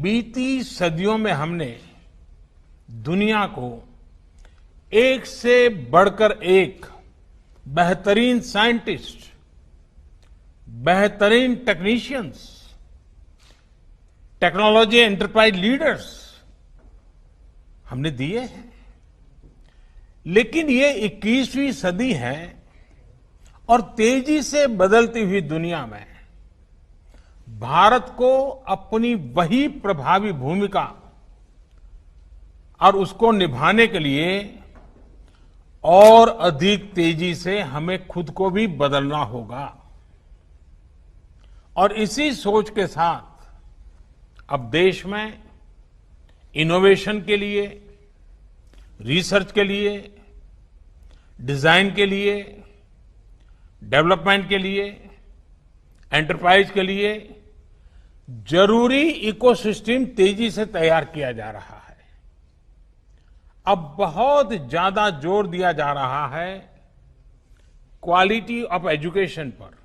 बीती सदियों में हमने दुनिया को एक से बढ़कर एक बेहतरीन साइंटिस्ट, बेहतरीन टेक्नीशियंस, टेक्नोलॉजी एंटरप्राइज लीडर्स हमने दिए हैं। लेकिन ये 21वीं सदी है और तेजी से बदलती हुई दुनिया में भारत को अपनी वही प्रभावी भूमिका और उसको निभाने के लिए और अधिक तेजी से हमें खुद को भी बदलना होगा। और इसी सोच के साथ अब देश में इनोवेशन के लिए, रिसर्च के लिए, डिजाइन के लिए, डेवलपमेंट के लिए, एंटरप्राइज के लिए जरूरी इकोसिस्टम तेजी से तैयार किया जा रहा है। अब बहुत ज्यादा जोर दिया जा रहा है क्वालिटी ऑफ एजुकेशन पर।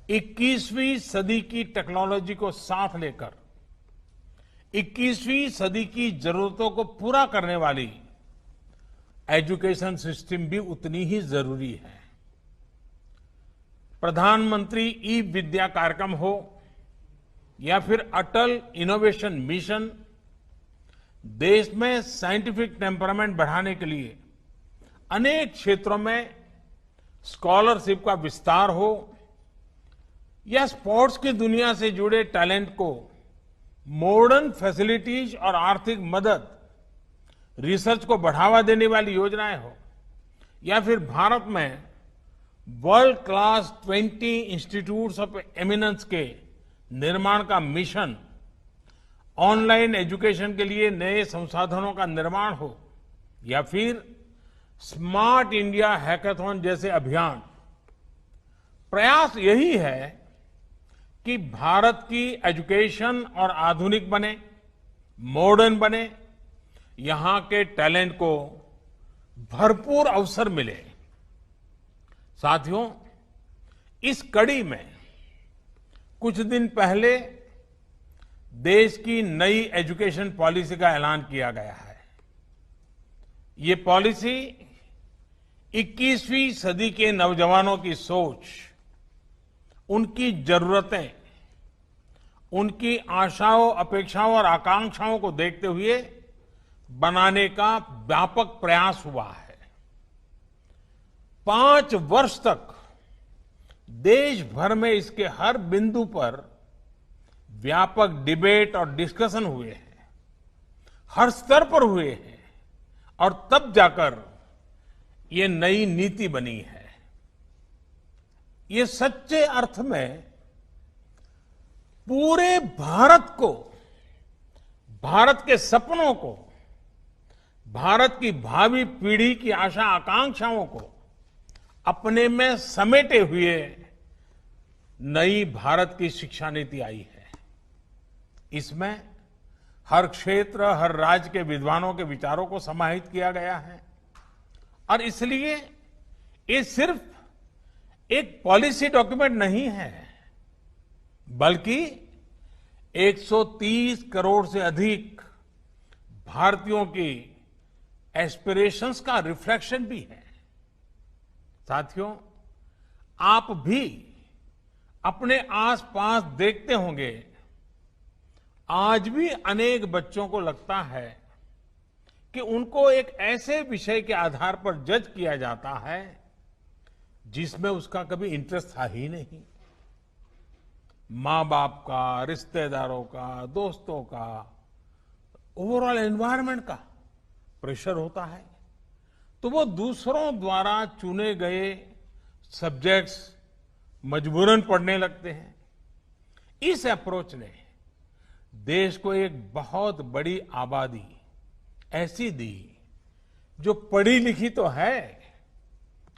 21वीं सदी की टेक्नोलॉजी को साथ लेकर 21वीं सदी की जरूरतों को पूरा करने वाली एजुकेशन सिस्टम भी उतनी ही जरूरी है। प्रधानमंत्री ई विद्या कार्यक्रम हो या फिर अटल इनोवेशन मिशन, देश में साइंटिफिक टेम्परामेंट बढ़ाने के लिए अनेक क्षेत्रों में स्कॉलरशिप का विस्तार हो या स्पोर्ट्स की दुनिया से जुड़े टैलेंट को मॉडर्न फैसिलिटीज और आर्थिक मदद, रिसर्च को बढ़ावा देने वाली योजनाएं हो या फिर भारत में world class 20 institutes of eminence के निर्माण का मिशन, ऑनलाइन एजुकेशन के लिए नए संसाधनों का निर्माण हो या फिर स्मार्ट इंडिया हैकाथॉन जैसे अभियान, प्रयास यही है कि भारत की एजुकेशन और आधुनिक बने, मॉडर्न बने, यहां के टैलेंट को भरपूर अवसर मिले। साथियों, इस कड़ी में कुछ दिन पहले देश की नई एजुकेशन पॉलिसी का ऐलान किया गया है। ये पॉलिसी 21वीं सदी के नौजवानों की सोच, उनकी जरूरतें, उनकी आशाओं, अपेक्षाओं और आकांक्षाओं को देखते हुए बनाने का व्यापक प्रयास हुआ है। 5 वर्ष तक देश भर में इसके हर बिंदु पर व्यापक डिबेट और डिस्कशन हुए हैं, हर स्तर पर हुए हैं और तब जाकर ये नई नीति बनी है। ये सच्चे अर्थ में पूरे भारत को, भारत के सपनों को, भारत की भावी पीढ़ी की आशा आकांक्षाओं को अपने में समेटे हुए नई भारत की शिक्षा नीति आई है। इसमें हर क्षेत्र, हर राज्य के विद्वानों के विचारों को समाहित किया गया है और इसलिए ये सिर्फ एक पॉलिसी डॉक्यूमेंट नहीं है, बल्कि 130 करोड़ से अधिक भारतीयों की एस्पिरेशंस का रिफ्लेक्शन भी है। साथियों, आप भी अपने आसपास देखते होंगे, आज भी अनेक बच्चों को लगता है कि उनको एक ऐसे विषय के आधार पर जज किया जाता है जिसमें उसका कभी इंटरेस्ट था ही नहीं। मां बाप का, रिश्तेदारों का, दोस्तों का, ओवरऑल एनवायरनमेंट का प्रेशर होता है, तो वो दूसरों द्वारा चुने गए सब्जेक्ट्स मजबूरन पढ़ने लगते हैं। इस अप्रोच ने देश को एक बहुत बड़ी आबादी ऐसी दी जो पढ़ी लिखी तो है,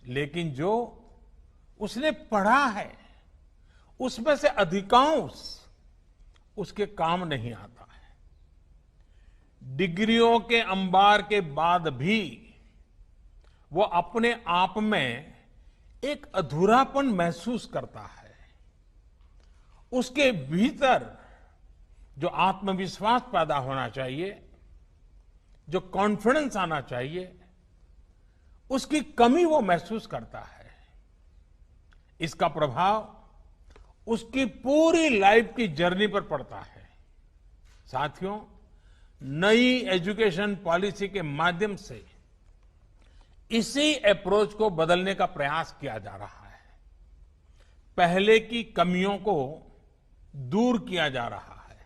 लेकिन जो उसने पढ़ा है उसमें से अधिकांश उसके काम नहीं आता है। डिग्रियों के अंबार के बाद भी वो अपने आप में एक अधूरापन महसूस करता है। उसके भीतर जो आत्मविश्वास पैदा होना चाहिए, जो कॉन्फिडेंस आना चाहिए, उसकी कमी वो महसूस करता है। इसका प्रभाव उसकी पूरी लाइफ की जर्नी पर पड़ता है। साथियों, नई एजुकेशन पॉलिसी के माध्यम से इसी अप्रोच को बदलने का प्रयास किया जा रहा है। पहले की कमियों को दूर किया जा रहा है।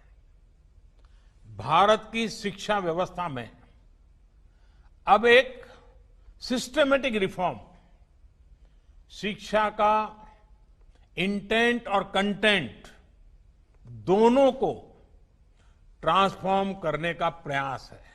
भारत की शिक्षा व्यवस्था में अब एक सिस्टमेटिक रिफॉर्म, शिक्षा का इंटेंट और कंटेंट दोनों को ट्रांसफॉर्म करने का प्रयास है।